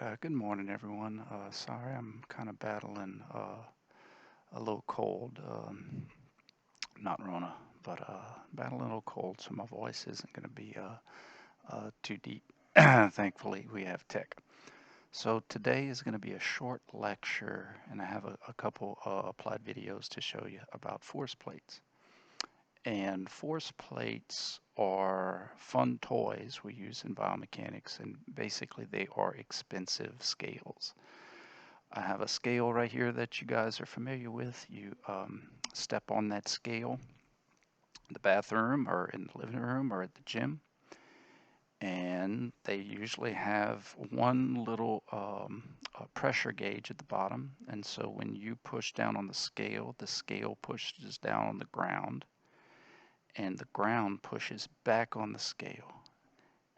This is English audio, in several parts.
right, good morning, everyone. Sorry, I'm kind of battling a little cold. Not Rona, but battling a little cold, so my voice isn't going to be too deep. Thankfully, we have tech. So today is going to be a short lecture, and I have a couple applied videos to show you about force plates. And force plates are fun toys we use in biomechanics, and basically they are expensive scales. I have a scale right here that you guys are familiar with. You step on that scale in the bathroom or in the living room or at the gym, and they usually have one little pressure gauge at the bottom. And so when you push down on the scale pushes down on the ground, and the ground pushes back on the scale.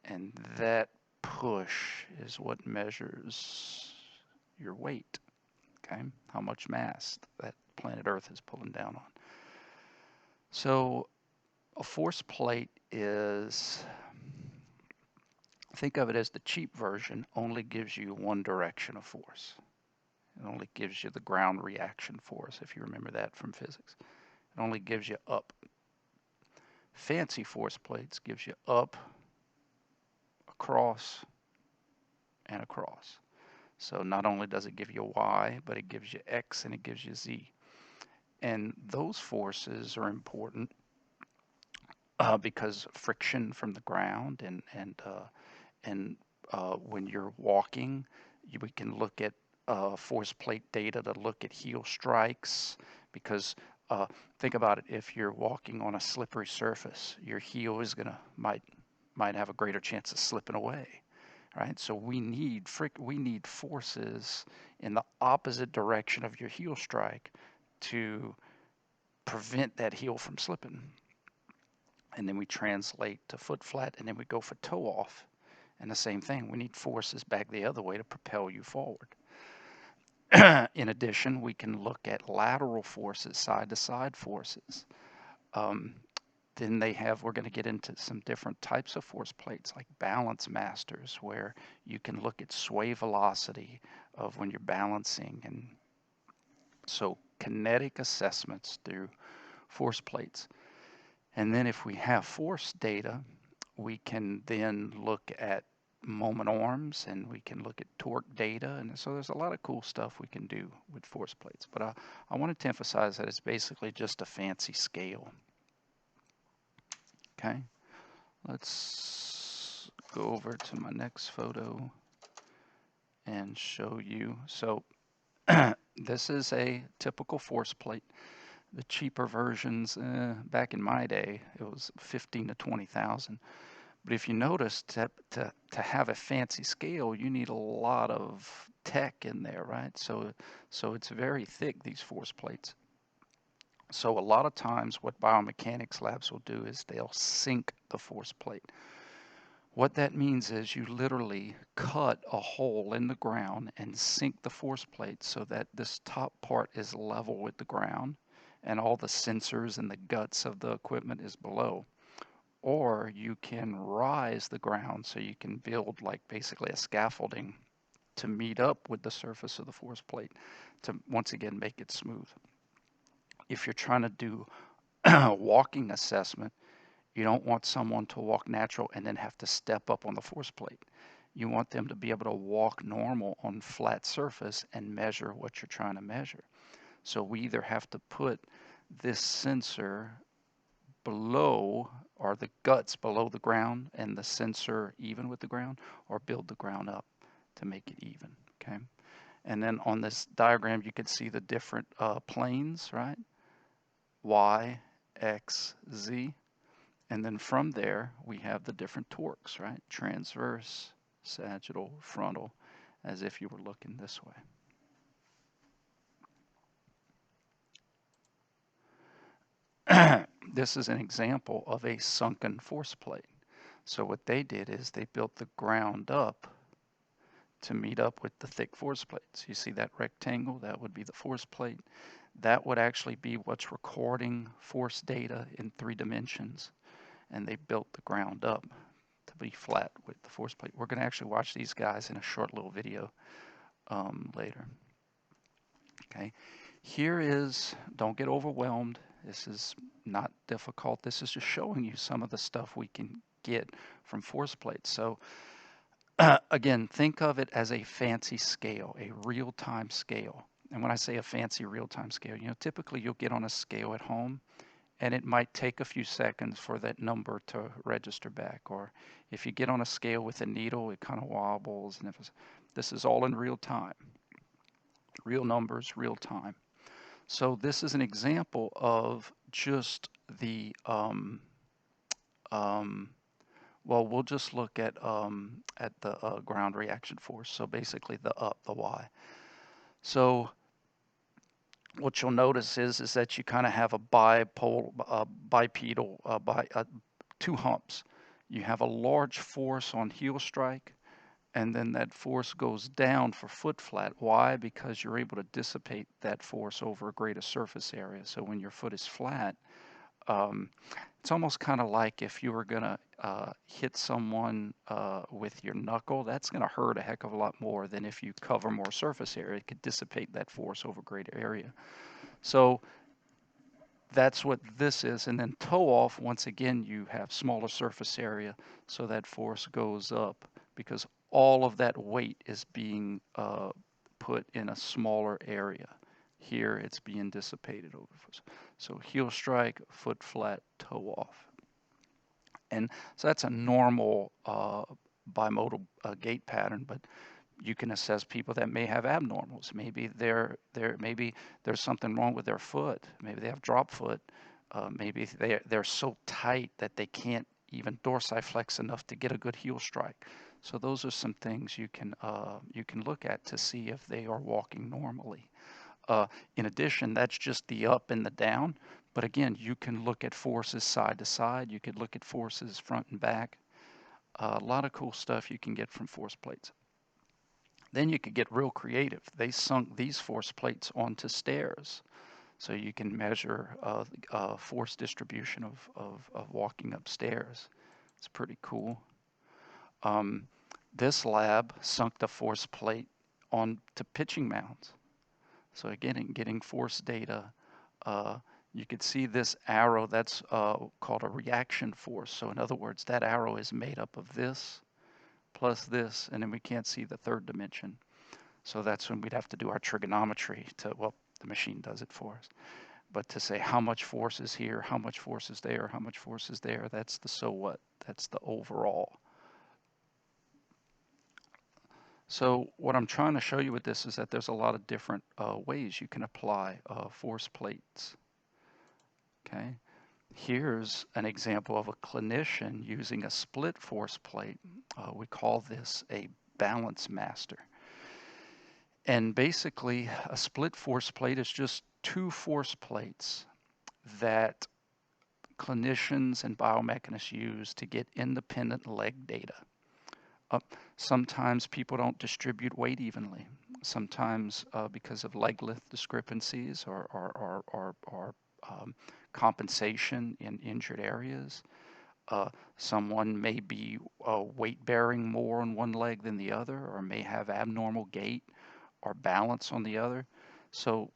And that push is what measures your weight. Okay, how much mass that planet Earth is pulling down on. So a force plate is, think of it as the cheap version, only gives you one direction of force. It only gives you the ground reaction force, if you remember that from physics. It only gives you up. Fancy force plates gives you up, across, and across. So not only does it give you Y, but it gives you X and it gives you Z. And those forces are important because friction from the ground and when you're walking, we can look at force plate data to look at heel strikes because think about it, if you're walking on a slippery surface, your heel is gonna might have a greater chance of slipping away, right? So we need forces in the opposite direction of your heel strike to prevent that heel from slipping. And then we translate to foot flat, and then we go for toe off. And the same thing, we need forces back the other way to propel you forward. In addition, we can look at lateral forces, side-to-side forces. Then we're going to get into some different types of force plates like balance masters, where you can look at sway velocity of when you're balancing. And so kinetic assessments through force plates. And then if we have force data, we can then look at moment arms and we can look at torque data. And so there's a lot of cool stuff we can do with force plates. But I wanted to emphasize that it's basically just a fancy scale. Okay, let's go over to my next photo and show you. So this is a typical force plate. The cheaper versions, back in my day, it was 15 to 20,000. But if you notice, to have a fancy scale, you need a lot of tech in there, right? So it's very thick, these force plates. So a lot of times what biomechanics labs will do is they'll sink the force plate. What that means is you literally cut a hole in the ground and sink the force plate so that this top part is level with the ground and all the sensors and the guts of the equipment is below. Or you can rise the ground so you can build like basically a scaffolding to meet up with the surface of the force plate to once again make it smooth. If you're trying to do walking assessment, you don't want someone to walk natural and then have to step up on the force plate. You want them to be able to walk normal on flat surface and measure what you're trying to measure. So we either have to put this sensor below, or the guts below the ground and the sensor even with the ground, or build the ground up to make it even. Okay, and then on this diagram you can see the different planes, right? Y, X, Z, and then from there we have the different torques, right? Transverse, sagittal, frontal, as if you were looking this way. This is an example of a sunken force plate. So what they did is they built the ground up to meet up with the thick force plates. You see that rectangle? That would be the force plate. That would actually be what's recording force data in 3 dimensions. And they built the ground up to be flat with the force plate. We're going to actually watch these guys in a short little video later. Okay, here is, don't get overwhelmed. This is not difficult. This is just showing you some of the stuff we can get from force plates. So again, think of it as a fancy scale, a real-time scale. And when I say a fancy real-time scale, typically you'll get on a scale at home and it might take a few seconds for that number to register back. Or if you get on a scale with a needle, it kind of wobbles. And this is all in real time. Real numbers, real time. So this is an example of just the, well, we'll just look at the ground reaction force. So basically the up, the Y. So what you'll notice is that you kind of have a bipedal, two humps. You have a large force on heel strike, and then that force goes down for foot flat. Why? Because you're able to dissipate that force over a greater surface area. So when your foot is flat, it's almost kind of like if you were going to hit someone with your knuckle, that's going to hurt a heck of a lot more than if you cover more surface area. It could dissipate that force over a greater area. So that's what this is. And then toe off, once again, you have smaller surface area, so that force goes up because all of that weight is being put in a smaller area. Here it's being dissipated over. So heel strike, foot flat, toe off. And so that's a normal bimodal gait pattern, but you can assess people that may have abnormals. Maybe maybe there's something wrong with their foot. Maybe they have drop foot. Maybe they're so tight that they can't even dorsiflex enough to get a good heel strike. So those are some things you can look at to see if they are walking normally. In addition, that's just the up and the down. But again, you can look at forces side to side. You could look at forces front and back. A lot of cool stuff you can get from force plates. Then you could get real creative. They sunk these force plates onto stairs. So you can measure force distribution of walking upstairs. It's pretty cool. This lab sunk the force plate onto pitching mounds. So again, getting force data, you could see this arrow, that's called a reaction force. So in other words, that arrow is made up of this plus this, and then we can't see the third dimension. So that's when we'd have to do our trigonometry well, the machine does it for us. But to say how much force is here, how much force is there, how much force is there, that's the so what, that's the overall. So what I'm trying to show you with this is that there's a lot of different ways you can apply force plates. Okay, here's an example of a clinician using a split force plate. We call this a balance master. And basically, a split force plate is just two force plates that clinicians and biomechanists use to get independent leg data. Sometimes people don't distribute weight evenly. Sometimes because of leg length discrepancies or compensation in injured areas. Someone may be weight bearing more on one leg than the other, or may have abnormal gait or balance on the other. So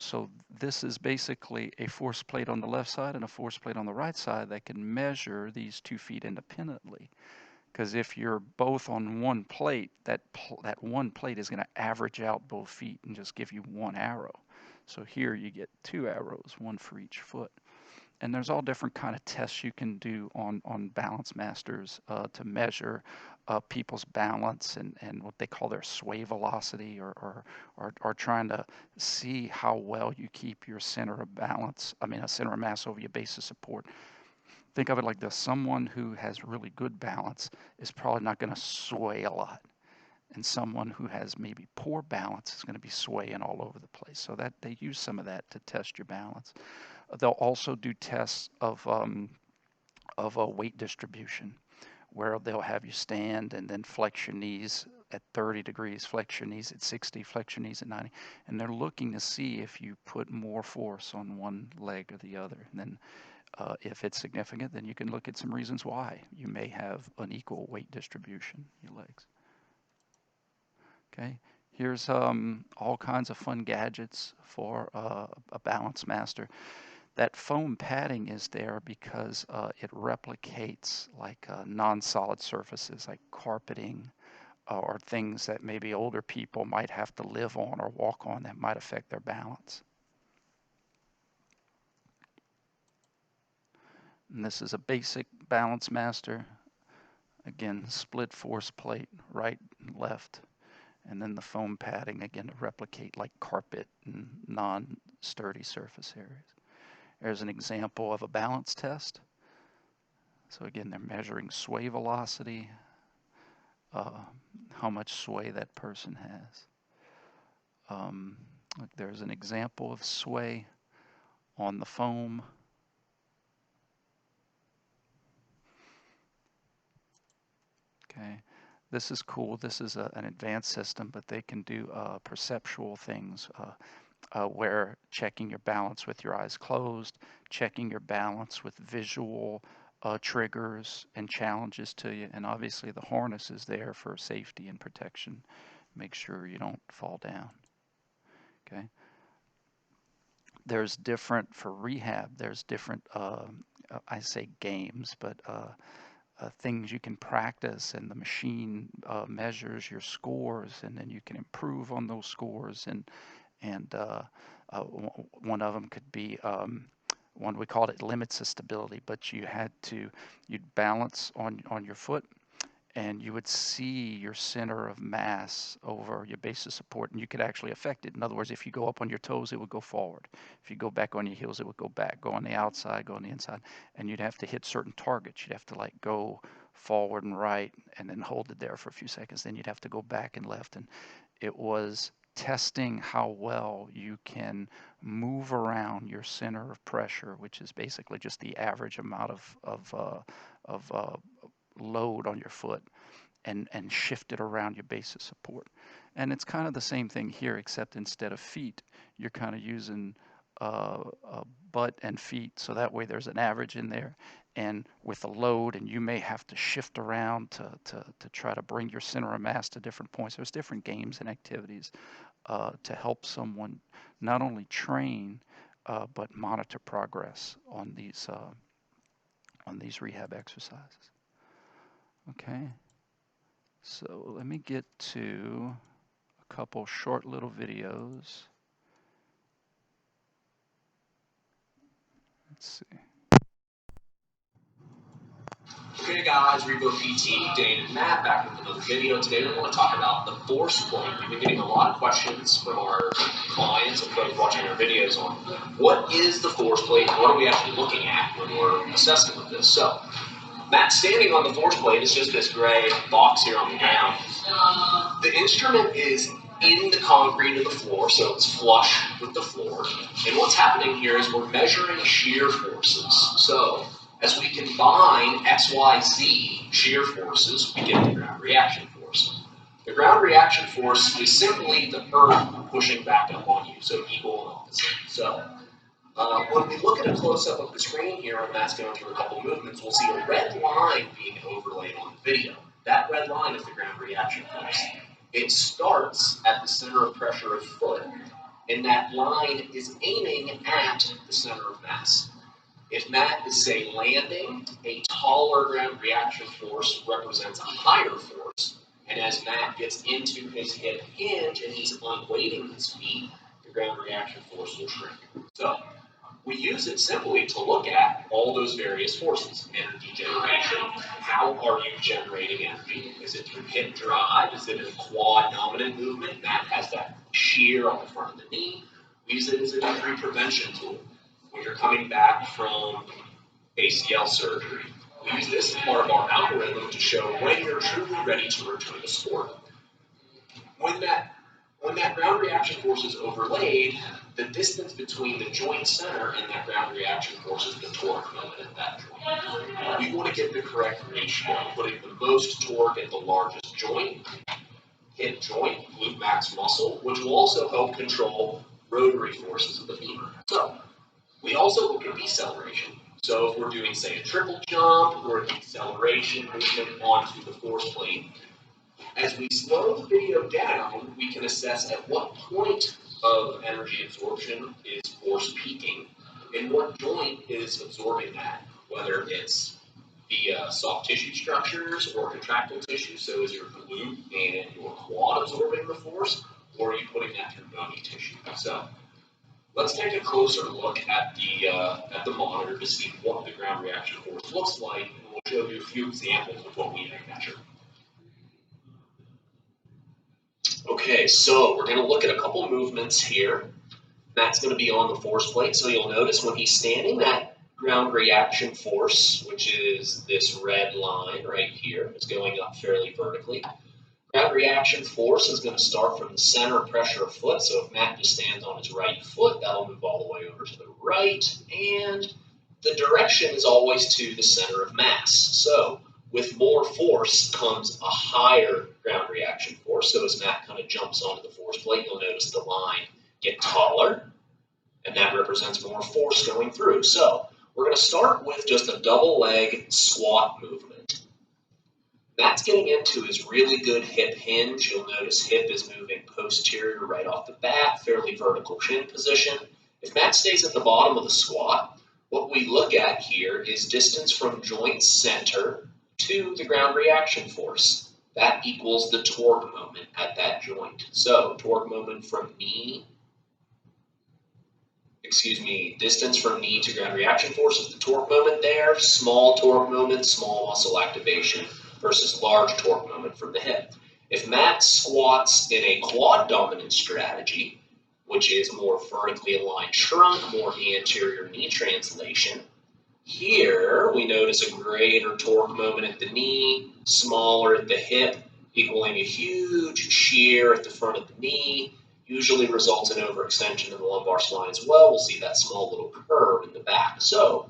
this is basically a force plate on the left side and a force plate on the right side that can measure these 2 feet independently. Because if you're both on one plate, that one plate is going to average out both feet and just give you one arrow. So here you get 2 arrows, one for each foot. And there's all different kind of tests you can do on balance masters to measure people's balance and what they call their sway velocity, or trying to see how well you keep your center of balance, a center of mass over your base of support. Think of it like this: someone who has really good balance is probably not going to sway a lot. And someone who has maybe poor balance is going to be swaying all over the place. So that they use some of that to test your balance. They'll also do tests of a weight distribution, where they'll have you stand and then flex your knees at 30 degrees, flex your knees at 60, flex your knees at 90. And they're looking to see if you put more force on one leg or the other. And then If it's significant, then you can look at some reasons why you may have unequal weight distribution in your legs. Okay, here's all kinds of fun gadgets for a balance master. That foam padding is there because it replicates like non-solid surfaces like carpeting or things that maybe older people might have to live on or walk on that might affect their balance. And this is a basic balance master. Again, split force plate, right and left. And then the foam padding, again, to replicate like carpet and non-sturdy surface areas. There's an example of a balance test. So again, they're measuring sway velocity, how much sway that person has. There's an example of sway on the foam. Okay, this is cool. This is an advanced system, but they can do perceptual things where checking your balance with your eyes closed, checking your balance with visual triggers and challenges to you, and obviously the harness is there for safety and protection. Make sure you don't fall down. Okay. There's different, for rehab, there's different, I say games, but things you can practice, and the machine measures your scores, and then you can improve on those scores. And one of them could be one, we called it limits of stability, but you'd balance on your foot, and you would see your center of mass over your base of support, and you could actually affect it. In other words, if you go up on your toes, it would go forward. If you go back on your heels, it would go back. Go on the outside, go on the inside, and you'd have to hit certain targets. You'd have to like go forward and right, and then hold it there for a few seconds. Then you'd have to go back and left, and it was testing how well you can move around your center of pressure, which is basically just the average amount of load on your foot, and shift it around your base of support. And it's kind of the same thing here, except instead of feet, you're kind of using butt and feet, so that way there's an average in there, and with a load, and you may have to shift around to try to bring your center of mass to different points. There's different games and activities to help someone not only train but monitor progress on these rehab exercises. Okay, so let me get to a couple short little videos. Let's see. Okay guys, Revo PT, Dane and Matt back with another video. Today we want to talk about the force plate. We've been getting a lot of questions from our clients and folks watching our videos on what is the force plate and what are we actually looking at when we're assessing with this. So, Matt's standing on the force plate. It's just this gray box here on the ground. The instrument is in the concrete of the floor, so it's flush with the floor. And what's happening here is we're measuring shear forces. So as we combine XYZ shear forces, we get the ground reaction force. The ground reaction force is simply the earth pushing back up on you, so equal and opposite. So when we look at a close-up of the screen here, and Matt's going through a couple movements, we'll see a red line being overlaid on the video. That red line is the ground reaction force. It starts at the center of pressure of foot, and that line is aiming at the center of mass. If Matt is, say, landing, a taller ground reaction force represents a higher force, and as Matt gets into his hip hinge and he's unweighting his feet, the ground reaction force will shrink. So we use it simply to look at all those various forces. Energy generation. How are you generating energy? Is it through hip drive? Is it a quad dominant movement? Matt has that shear on the front of the knee. We use it as an injury prevention tool. When you're coming back from ACL surgery, we use this as part of our algorithm to show when you're truly ready to return to sport. When that ground reaction force is overlaid, the distance between the joint center and that ground reaction force is the torque moment at that joint. We want to get the correct ratio, putting the most torque at the largest joint, hip joint, glute max muscle, which will also help control rotary forces of the femur. So we also look at deceleration. So if we're doing, say, a triple jump or a deceleration movement onto the force plate, as we slow the video down, we can assess at what point of energy absorption is force peaking and what joint is absorbing that, whether it's via soft tissue structures or contractile tissue, so is your glute and your quad absorbing the force, or are you putting that through bony tissue? So let's take a closer look at the monitor to see what the ground reaction force looks like, and we'll show you a few examples of what we may measure. Okay, so we're going to look at a couple movements here. That's going to be on the force plate, so you'll notice when he's standing, that ground reaction force, which is this red line right here, is going up fairly vertically. Ground reaction force is going to start from the center of pressure of foot, so if Matt just stands on his right foot, that'll move all the way over to the right, and the direction is always to the center of mass. So with more force comes a higher ground reaction force, so as Matt kind of jumps onto the force plate, you'll notice the line get taller, and that represents more force going through. So we're going to start with just a double leg squat movement. Matt's getting into his really good hip hinge. You'll notice hip is moving posterior right off the bat, fairly vertical chin position. If Matt stays at the bottom of the squat, what we look at here is distance from joint center to the ground reaction force. That equals the torque moment at that joint. So torque moment from distance from knee to ground reaction force is the torque moment there. Small torque moment, small muscle activation versus large torque moment from the hip. If Matt squats in a quad dominant strategy, which is more vertically aligned trunk, more anterior knee translation, here we notice a greater torque moment at the knee, smaller at the hip, equaling a huge shear at the front of the knee, usually results in overextension of the lumbar spine as well. We'll see that small little curve in the back. So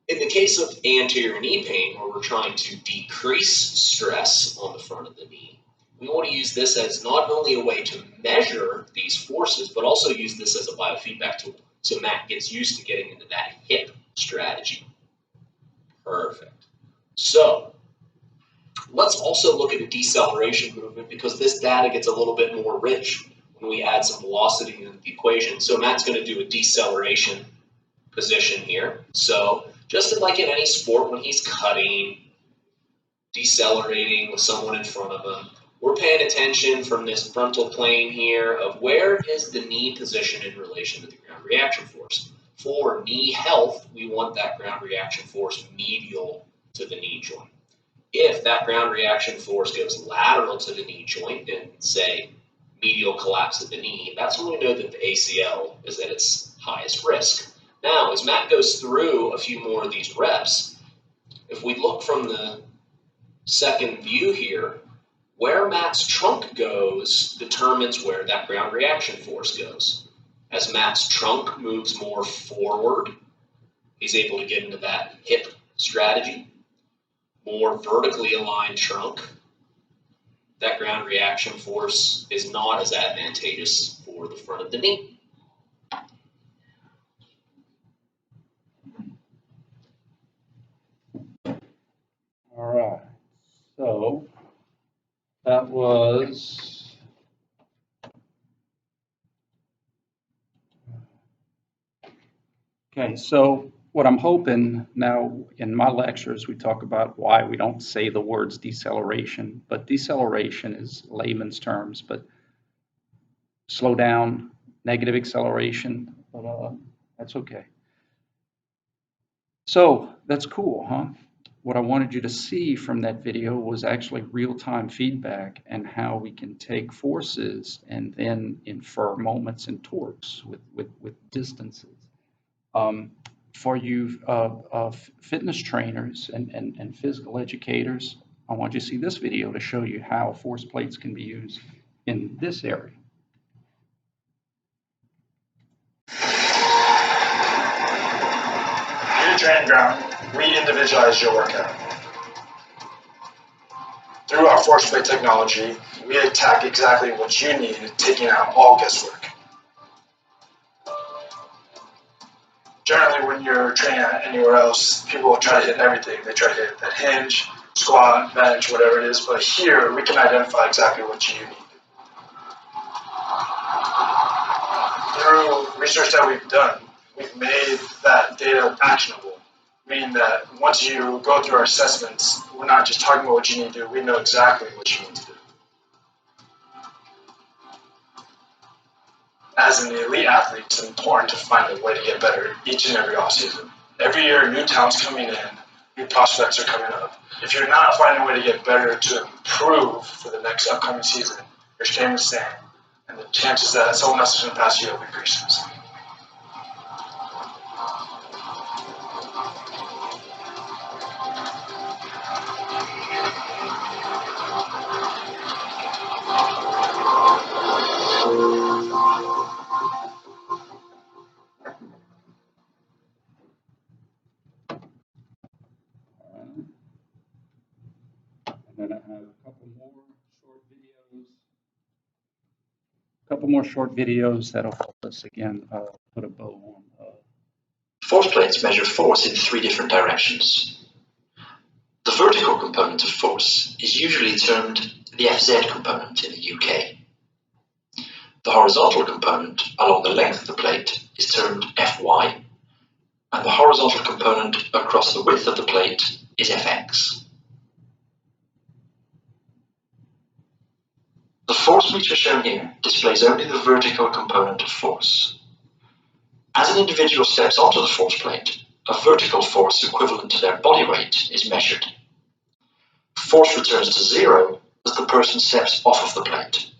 in the case of anterior knee pain, where we're trying to decrease stress on the front of the knee, we want to use this as not only a way to measure these forces, but also use this as a biofeedback tool. So Matt gets used to getting into that hip strategy. Perfect. So let's also look at a deceleration movement, because this data gets a little bit more rich when we add some velocity into the equation. So Matt's going to do a deceleration position here. So just like in any sport, when he's cutting, decelerating with someone in front of him, we're paying attention from this frontal plane here of where is the knee position in relation to the ground reaction force. For knee health, we want that ground reaction force medial to the knee joint. If that ground reaction force goes lateral to the knee joint and, say, medial collapse of the knee, that's when we know that the ACL is at its highest risk. Now, as Matt goes through a few more of these reps, if we look from the second view here, where Matt's trunk goes determines where that ground reaction force goes. As Matt's trunk moves more forward, he's able to get into that hip strategy. More vertically aligned trunk, that ground reaction force is not as advantageous for the front of the knee. All right, so that was okay. So what I'm hoping now in my lectures, we talk about why we don't say the words deceleration, but deceleration is layman's terms, but slow down, negative acceleration, but that's okay. So that's cool, huh? What I wanted you to see from that video was actually real-time feedback and how we can take forces and then infer moments and torques with distances. For you fitness trainers and physical educators, I want you to see this video to show you how force plates can be used in this area. Your training ground, we individualize your workout. Through our force plate technology, we attack exactly what you need, taking out all guesswork. generally when you're training anywhere else, people will try to hit everything. They try to hit that hinge, squat, bench, whatever it is. But here, we can identify exactly what you need. Through research that we've done, we've made that data actionable, meaning that once you go through our assessments, we're not just talking about what you need to do, we know exactly what you need to do. As an elite athlete, it's important to find a way to get better each and every offseason. Every year, new talent's coming in, new prospects are coming up. If you're not finding a way to get better, to improve for the next upcoming season, you're staying the same, and the chances that someone else is going to pass you up increases. And then I have a couple more short videos that'll help us again put a bow on. Force plates measure force in 3 different directions. The vertical component of force is usually termed the FZ component in the UK. The horizontal component along the length of the plate is termed Fy, and the horizontal component across the width of the plate is Fx. The force meter shown here displays only the vertical component of force. As an individual steps onto the force plate, a vertical force equivalent to their body weight is measured. Force returns to 0 as the person steps off of the plate.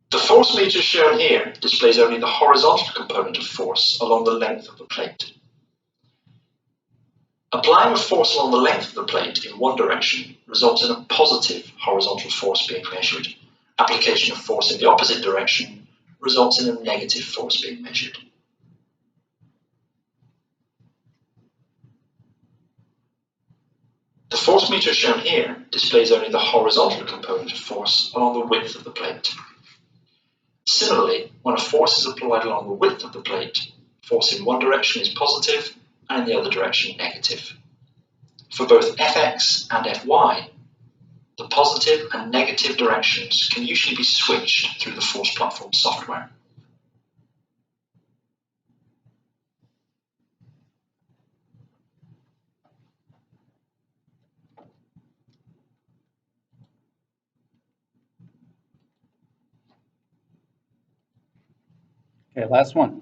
The force meter shown here displays only the horizontal component of force along the length of the plate. Applying a force along the length of the plate in one direction results in a positive horizontal force being measured. Application of force in the opposite direction results in a negative force being measured. The force meter shown here displays only the horizontal component of force along the width of the plate. Similarly, when a force is applied along the width of the plate, force in one direction is positive and in the other direction negative. For both Fx and Fy, the positive and negative directions can usually be switched through the force platform software. Okay, last one.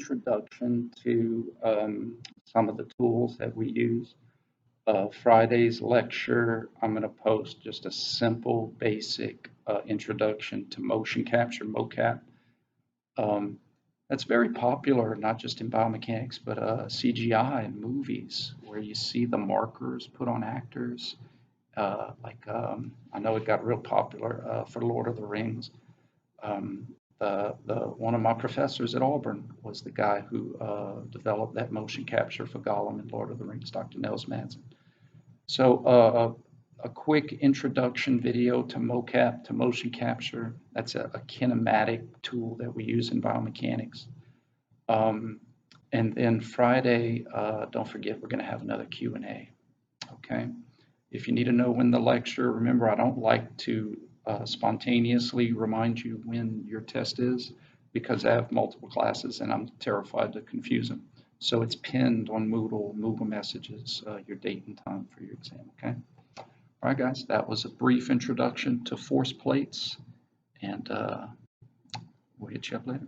introduction to some of the tools that we use. Friday's lecture, I'm going to post just a simple, basic introduction to motion capture, mocap. Um, that's very popular, not just in biomechanics, but CGI and movies, where you see the markers put on actors. I know it got real popular for Lord of the Rings. Um, one of my professors at Auburn was the guy who developed that motion capture for Gollum in Lord of the Rings, Dr. Nels Madsen. So a quick introduction video to mocap, to motion capture. That's a kinematic tool that we use in biomechanics. And then Friday, don't forget, we're going to have another Q&A. Okay. If you need to know when the lecture, remember, I don't like to spontaneously remind you when your test is because I have multiple classes and I'm terrified to confuse them. So it's pinned on Moodle messages, your date and time for your exam, okay? All right, guys, that was a brief introduction to force plates, and we'll hit you up later.